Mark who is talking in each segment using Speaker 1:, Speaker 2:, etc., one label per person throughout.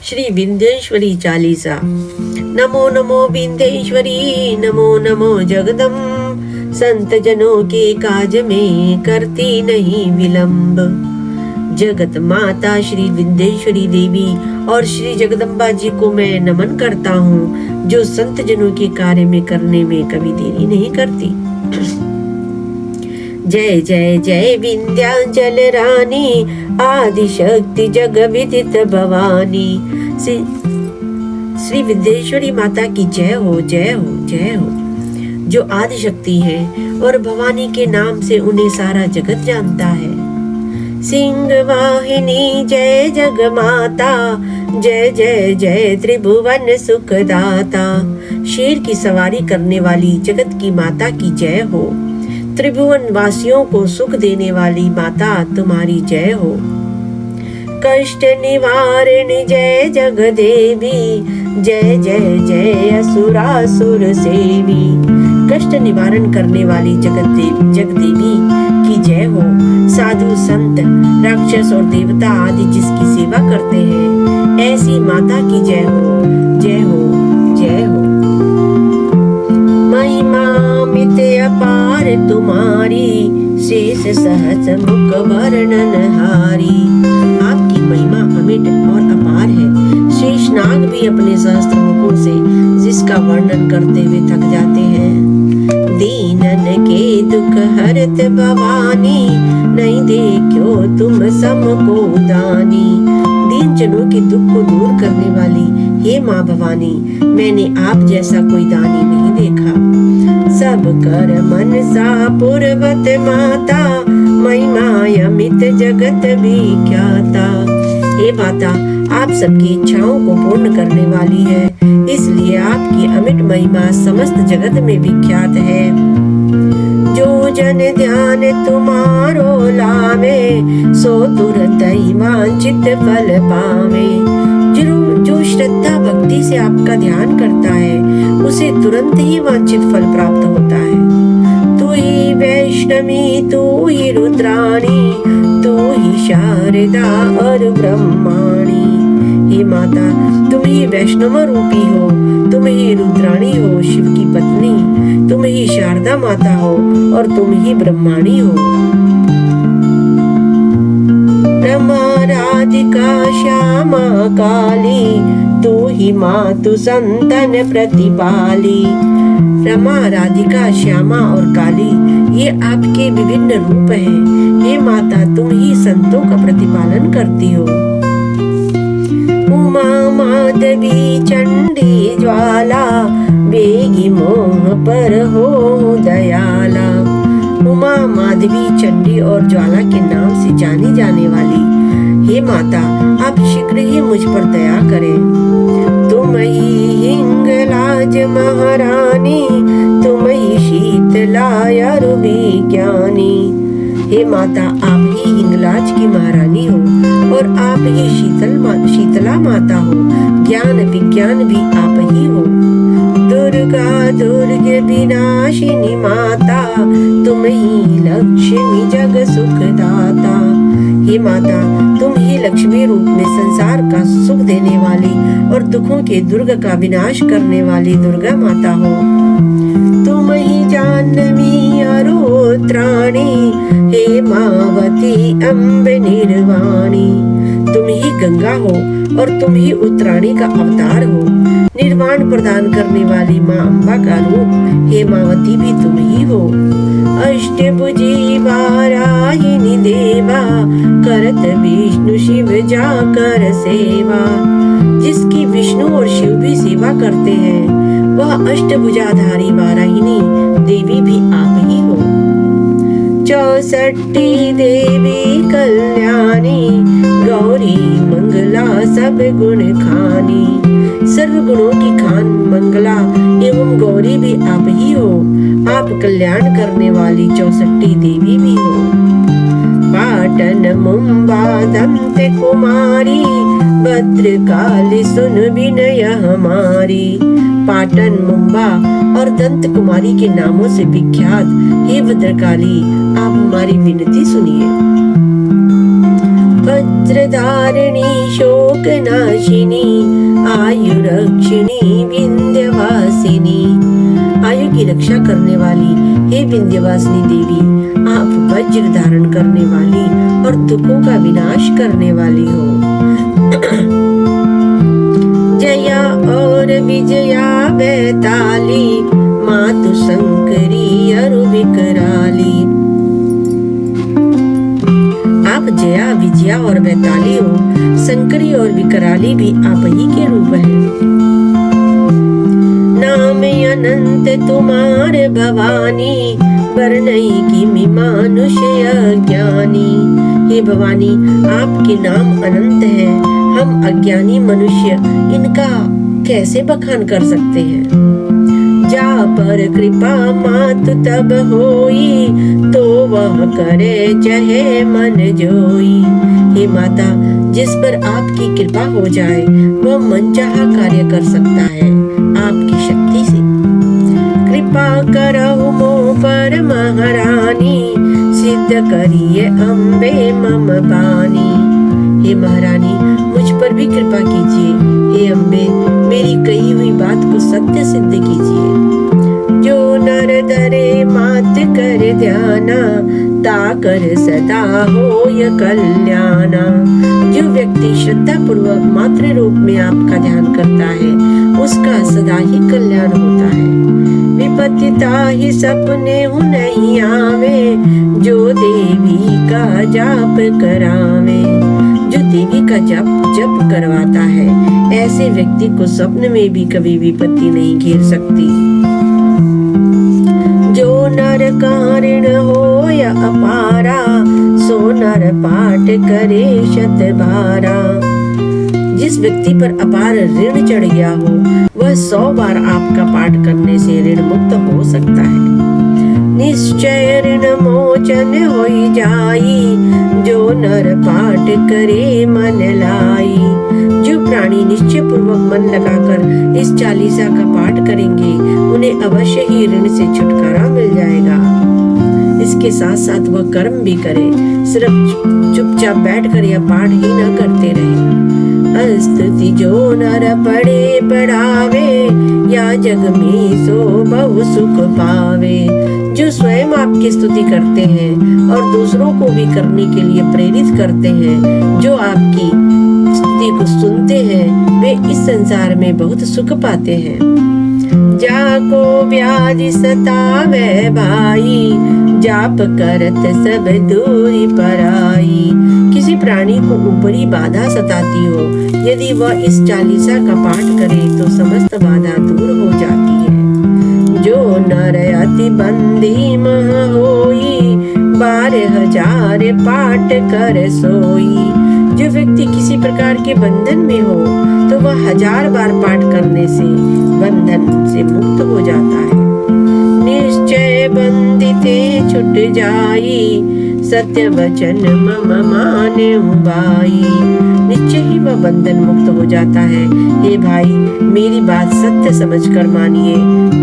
Speaker 1: श्री विंध्येश्वरी चालीसा। नमो नमो विंध्येश्वरी, नमो नमो जगदम्ब, संत जनों के काज में करती नहीं विलंब। जगत माता श्री विंध्येश्वरी देवी और श्री जगदम्बा जी को मैं नमन करता हूँ, जो संत जनों के कार्य में करने में कभी देरी नहीं करती। जय जय जय विंध्याचल रानी, आदि शक्ति जग विदित भवानी। श्री विंध्येश्वरी माता की जय हो, जय हो, जय हो। जो आदि शक्ति है और भवानी के नाम से उन्हें सारा जगत जानता है। सिंह वाहिनी जय जग माता, जय जय जय त्रिभुवन सुखदाता। शेर की सवारी करने वाली जगत की माता की जय हो। त्रिभुवन वासियों को सुख देने वाली माता तुम्हारी जय हो। कष्ट निवारिणी जय जग देवी, जय जय जय असुरासुर सेवी। कष्ट निवारण करने वाली जग देवी की जय हो। साधु संत राक्षस और देवता आदि जिसकी सेवा करते हैं, ऐसी माता की जय हो, जय हो, जय हो। महिमा मित अपार तुम्हारी, शेष सहज मुख वर्णन हारी। आपकी महिमा अमिट और अपार है। शेषनाग भी अपने सहस्त्र मुखों से जिसका वर्णन करते हुए थक जाते हैं। दीनन के दुख हरत भवानी, नहीं देखो तुम समको दानी। दीन जनों के दुख को दूर करने वाली हे माँ भवानी, मैंने आप जैसा कोई दानी नहीं देखा। सब कर मन सा पूर्वत माता, महिमा अमित जगत विख्याता। हे माता, आप सबकी इच्छाओं को पूर्ण करने वाली है, इसलिए आपकी अमिट महिमा समस्त जगत में विख्यात है। जो जन ध्यान तुम्हारो लावे, सो तुरंत ही वांछित फल पावे। जो श्रद्धा भक्ति से आपका ध्यान करता है, उसे तुरंत ही वांछित फल प्राप्त होता है। तू ही वैष्णवी, तू ही रुद्राणी, तू ही शारदा और ब्रह्माणी। हे माता, तुम ही वैष्णव रूपी हो, तुम ही रुद्राणी हो, शिव की पत्नी, तुम ही शारदा माता हो और तुम ही ब्रह्माणी हो। रमा राधिका श्यामा काली, तू ही मातु संतन प्रतिपाली। रमा राधिका श्यामा और काली ये आपके विभिन्न रूप हैं। हे माता, तुम ही संतों का प्रतिपालन करती हो। उमा माधवी चंडी ज्वाला, बेगी मोह पर हो दयाला। उमा माधवी चंडी और ज्वाला के नाम से जानी जाने वाली हे माता, आप शीघ्र ही मुझ पर दया करें। तुम ही हिंगलाज महारानी, तुम ही शीतला ज्ञानी। हे माता, आप ही हिंगलाज की महारानी हो और आप ही शीतला माता हो। ज्ञान विज्ञान भी आप ही हो। दुर्गा दुर्गे विनाशिनी माता, तुम ही लक्ष्मी जग सुखदाता। हे माता, तुम ही लक्ष्मी रूप में संसार का सुख देने वाली और दुखों के दुर्ग का विनाश करने वाली दुर्गा माता हो। तुम ही जाह्नवी अरुत्राणी, हे मावती अम्ब निर्वाणी। तुम ही गंगा हो और तुम ही उत्तराणी का अवतार हो। निर्वाण प्रदान करने वाली माँ अम्बा का रूप हे मावती भी तुम ही हो। अष्टभुजी वाराहिनी देवा, करत विष्णु शिव जाकर सेवा। जिसकी विष्णु और शिव भी सेवा करते हैं, वह अष्टभुजाधारी वाराहिनी देवी भी आप ही हो। 64 देवी कल्याणी, गौरी मंगला सब गुण खानी। सर्व गुणों की खान मंगला एवं गौरी भी आप ही हो। आप कल्याण करने वाली 64 देवी भी हो। पाटन मुंबा दंत कुमारी, भद्रकाली सुन विनय हमारी। पाटन मुंबा और दंत कुमारी के नामों से विख्यात हे भद्रकाली, आप हमारी विनती सुनिए। वज्रधारिणी शोक नाशिनी आयुरक्षिणी विंध्यवासिनी। आयु की रक्षा करने वाली हे विंध्यवासिनी देवी, आप वज्र धारण करने वाली और दुखों का विनाश करने वाली हो। जया और विजया वैताली मातु शंकरी अरु विकराली। आप जया विजया और वैताली हो, शंकरी और विकराली भी आप ही के रूप हैं। नाम अनंत तुम्हारे भवानी, वर्णई की मानुष अज्ञानी। हे भवानी, आपके नाम अनंत है, हम अज्ञानी मनुष्य इनका कैसे बखान कर सकते हैं। जा पर कृपा मात तब होई, तो वह करे चाहे मन जोई। हे माता, जिस पर आपकी कृपा हो जाए वह मनचाहा कार्य कर सकता है आपकी शक्ति से। कृपा करहु मोह पर महारानी, सिद्ध करिए अम्बे मम बानी। हे महारानी, मुझ पर भी कृपा कीजिए। हे अम्बे, मेरी कही हुई बात को सत्य सिद्ध कीजिए। जो नर धरे मात कर ध्याना, ताकर सदा होय कल्याणा। जो व्यक्ति श्रद्धा पूर्वक मातृ रूप में आपका ध्यान करता है उसका सदा ही कल्याण होता है। विपत्ति ताहि सपने हूँ नहीं आवे, जो देवी का जाप करावे। जो देवी का जप करवाता है ऐसे व्यक्ति को स्वप्न में भी कभी विपत्ति नहीं घेर सकती। जो नर कारिण हो या अपारा, सो नर पाठ करे शत बारा। जिस व्यक्ति पर अपार ऋण चढ़ गया हो वह 100 बार आपका पाठ करने से ऋण मुक्त हो सकता है। निश्चय ऋण मोचन होई जाई, जो नर पाठ करे मन लाई। जो प्राणी निश्चय पूर्वक मन लगाकर इस चालीसा का पाठ करेंगे उन्हें अवश्य ही ऋण से छुटकारा मिल जाएगा। इसके साथ साथ वह कर्म भी करे, सिर्फ चुपचाप बैठकर यह पाठ ही न करते रहे। स्तुति जो नर पढ़े पढ़ावे, या जग में सो बहु सुख पावे। जो स्वयं आपकी स्तुति करते हैं और दूसरों को भी करने के लिए प्रेरित करते हैं, जो आपकी स्तुति को सुनते हैं, वे इस संसार में बहुत सुख पाते हैं। जाको व्याधि सतावे भाई, जाप करत सब दूरी पराई। किसी प्राणी को ऊपरी बाधा सताती हो, यदि वह इस चालीसा का पाठ करे तो समस्त बाधा दूर हो जाती है। जो नर अति बंदी मह होई, 12,000 पाठ कर सोई। जो व्यक्ति किसी प्रकार के बंधन में हो तो वह 1000 बार पाठ करने से बंधन से मुक्त हो जाता है। निश्चय बंदिते छुट जाई, सत्य वचन मम माने भाई। निश्चय ही वह बंधन मुक्त हो जाता है। हे भाई, मेरी बात सत्य समझकर मानिए।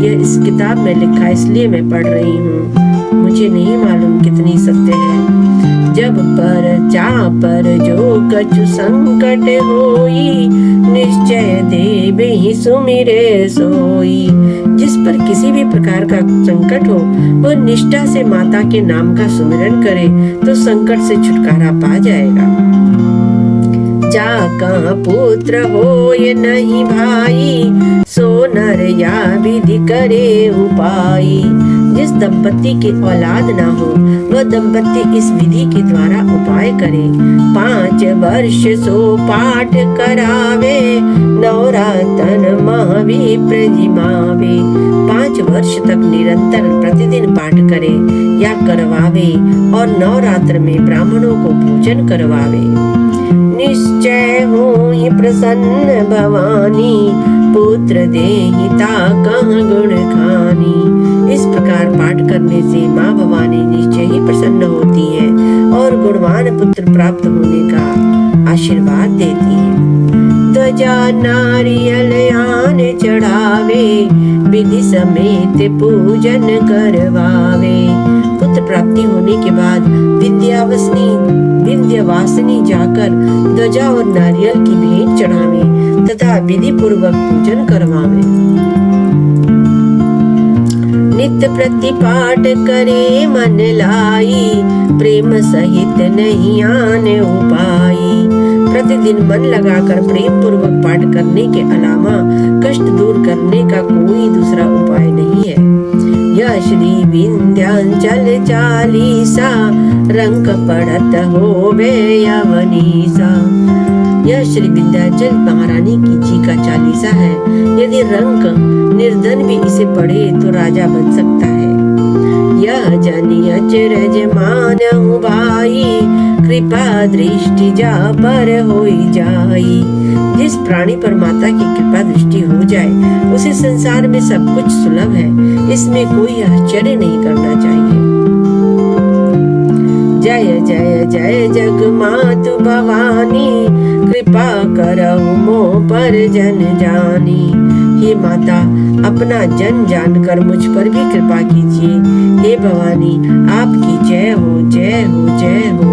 Speaker 1: यह इस किताब में लिखा इसलिए मैं पढ़ रही हूँ, मुझे नहीं मालूम कितनी सत्य है। जब पर जा पर जो कछु संकट होई, निश्चय देव ही सुमिरे सोई। जिस पर किसी भी प्रकार का संकट हो वह निष्ठा से माता के नाम का सुमिरन करे तो संकट से छुटकारा पा जाएगा। जाका पुत्र होय नहीं भाई, सो नर या विधि करे उपाई। जिस दंपति की औलाद ना हो वह दंपति इस विधि के द्वारा उपाय करे। 5 वर्ष सो पाठ करावे, नवरातन महाविप्र जिमावे। 5 वर्ष तक निरंतर प्रतिदिन पाठ करे या करवावे और नवरात्र में ब्राह्मणों को पूजन करवावे। निश्चय होई प्रसन्न भवानी, पुत्र देहिता कहाँ गुण खानी। इस प्रकार पाठ करने से माँ भवानी निश्चय ही प्रसन्न होती है और गुणवान पुत्र प्राप्त होने का आशीर्वाद देती है। ध्वजा नारियल आन चढ़ावे, विधि समेत पूजन करवावे। पुत्र प्राप्ति होने के बाद विंध्यवासिनी जाकर ध्वजा और नारियल की भेंट चढ़ावे तथा विधि पूर्वक पूजन करवावे। नित्य प्रतिपाठ करे मन लाई, प्रेम सहित नहीं आने उपाई। प्रतिदिन मन लगाकर प्रेम पूर्वक पाठ करने के अलावा कष्ट दूर करने का कोई दूसरा उपाय नहीं है। यह श्री विंध्याचल चालीसा, रंग पड़त होवे यवनीसा। यह श्री विंध्याचल महारानी की जी का चालीसा है। यदि रंक निर्धन भी इसे पढ़े तो राजा बन सकता है। यह जनि अचरज मानहु भाई, कृपा दृष्टि जा पर होई जाई। जिस प्राणी पर माता की कृपा दृष्टि हो जाए उसे संसार में सब कुछ सुलभ है, इसमें कोई आश्चर्य नहीं करना चाहिए। जय जय जय जग मातु भवानी, कृपा करहु मोह पर जन जानी। हे माता, अपना जन जानकर मुझ पर भी कृपा कीजिए। हे भवानी, आपकी जय हो, जय हो, जय हो।